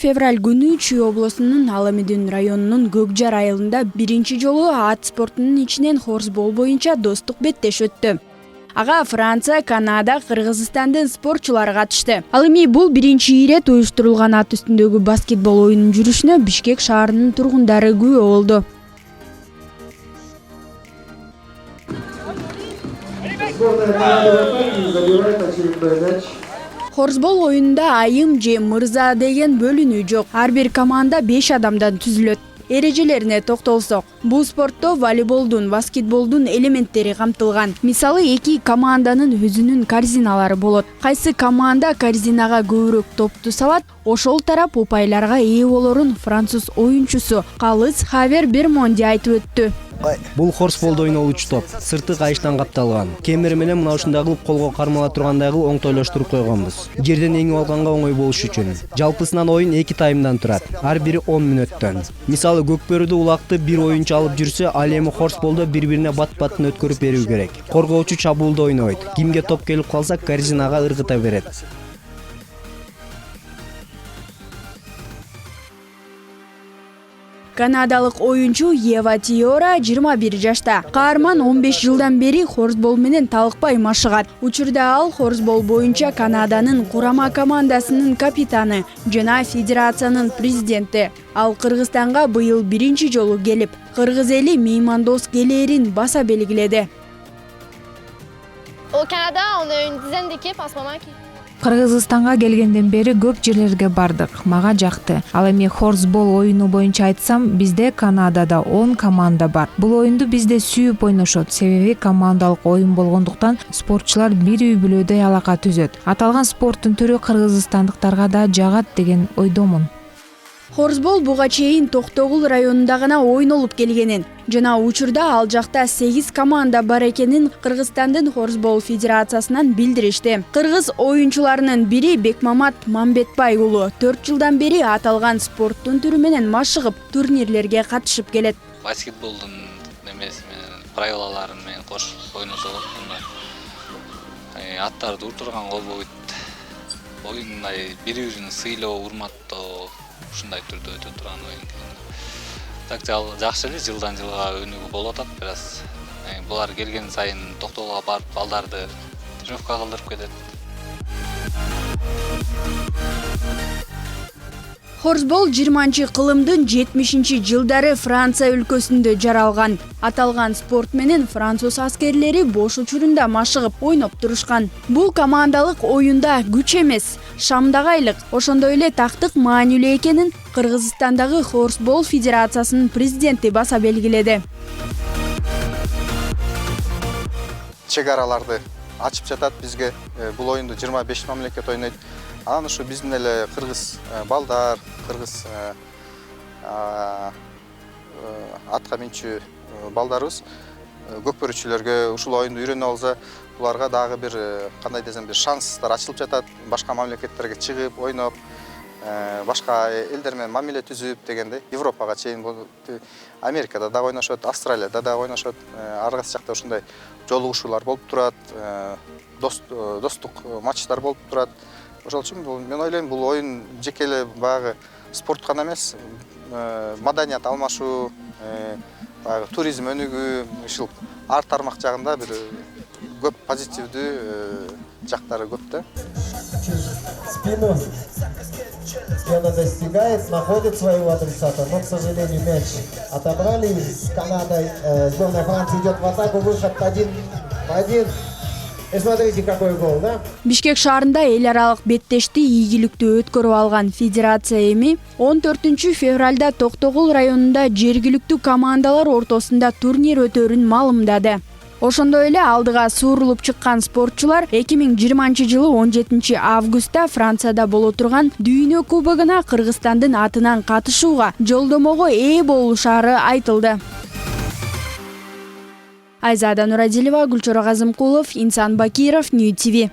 Февраль күнү Чүй облусунун Аламедин районунун Көкжар айылында биринчи жолу ат спортунун ичинен хорсбол боюнча достук беттеш өттү. Ага Франция, Канада, Кыргызстандын спортчулары катышты. Ал эми бул биринчи ирет уюштурулган ат үстүндөгү баскетбол оюнунун жүрүшүнө Бишкек шаарынын тургундары күбө болду. Хорсбол оюнунда айым же мырза деген бөлүнүү жок. Ар бир команда 5 адамдан түзүлөт. Эрежелерине токтолсок, бул спортто волейболдун, баскетболдун элементтери камтылган. Мисалы, эки команданын өзүнүн корзиналары болот. Кайсы команда корзинага көбүрөөк топту салат, ошол тарап упайларга ээ болорун француз оюнчусу Калыс Хавер Бермонди айтып өттү. Бул хорсболдо ойнолучу топ сырты кайыштан капталган. Кемери менен мына ушундай кылып колго кармала тургандай кылып оңтойлоштуруп койгонбуз. Жерден эңип алганга оңой болуш үчүн. Жалпысынан оюн 2 таймдан турат. Ар бири 10 мүнөттөн. Мисалы, көкбөрүдө улакты бир оюнчу алып жүрсө, ал эми хорсболдо бири-бирине бат-батын өткөрүп берүү керек. Коргоочу чабуулда ойнойт. Кимге топ келип калса, корзинага ыргыта берет. Канадалык оюнчу Ева Тиора 21 жашта. Каарман 15 жылдан бери хорсбол менен талыкпай машыгат. Учурда ал хорсбол боюнча Канаданын курама командасынын капитаны жана федерациянын президенти. Ал Кыргызстанга быйыл биринчи жолу келип, кыргыз эли меймандос келээрин баса белгиледи. Au Canada, on a une dizaine d'équipes en ce moment qui... Кыргызстанга келгенден бери көп жерлерге бардык. Мага жакты. Ал эми хорсбол оюну боюнча айтсам, бизде Канадада 10 команда бар. Бул оюнду бизде сүйүп ойношот. Себеби командалык оюн болгондуктан спортчулар бир үй бүлөдөй алака түзөт. Аталган спорттун түрү кыргызстандыктарга да жагат деген ойдомун. Хорсбол буга чейин Токтогул районунда гана ойнолуп келгенин жана учурда ал жакта 8 команда бар экенин Кыргызстандын хорсбол федерациясынан билдиришти. Кыргыз оюнчуларынын бири Бекмамат Мамбетбай уулу 4 жылдан бери аталган спорттун түрү менен машыгып, турнирлерге катышып келет. Баскетболдун немеси менен, правилалары менен кош ойносо болот. Аттарды уртурган болбойт. Оюндай бири-бирин сыйлоо, урматтоо ушундай түрдө өтө турган оюн. Так жакшы эле, жылдан жылга өнүгүү болуп атат. Бираз булар келген сайын Токтогулга барып балдарды тренировка кылдырып кетет. Хорсбол 20-кылымдын 70-жылдары Франция өлкөсүндө жаралган. Аталган спорт менен француз аскерлери бош учурунда машыгып ойноп турушкан. Бул командалык оюнда күч эмес, шамдагайлык, ошондой эле тактык маанилүү экенин Кыргызстандагы хорсбол федерациясынын президенти баса белгиледи. Чек араларды ачып жатат бизге. Бул оюнду 25 мамлекет ойнойт. Анан ушу биздин эле кыргыз балдар, кыргыз атка минчү балдарыбыз көкбөрүчүлөргө ушул оюнду үйрөнүп алса, буларга дагы бир кандай десем бир шанстар ачылып жатат. Башка мамлекеттерге чыгып, ойноп, башка элдер менен мамиле түзүп дегендей. Европага чейин Америкада да ойношот, Австралияда да ойношот. Ар кайсы жакта ушундай жолугушуулар болуп турат, достук матчтар болуп турат. Ошол үчүн мен ойлойм, бул оюн жеке эле баягы спорт гана эмес, маданият алмашуу, баягы туризм өнүгүү, ушул ар тармак жагында бир көп позитивдүү жактары көп да. Спину достигает, находит своего адресата, но, к сожалению, мяч отобрали. С Канадой сборная Франции идет в атаку, выход 1-1. И смотрите, какой гол, да? Бишкек шаарында эл аралык беттешти ийгиликтүү өткөрүп алган федерация эми 14 февралда Токтогул районунда жергиликтүү командалар ортосунда турнир өтөрүн маалымдады. Ошондой эле алдыга суурулуп чыккан спортчулар 2020-жылы 17 августта Францияда боло турган Дүйнө кубогуна Кыргызстандын атынан катышууга жолдомого ээ болушары айтылды. Айзада Нурадилова, Гүлчора Казымкулов, Инсан Бакиров, Нью ТВ.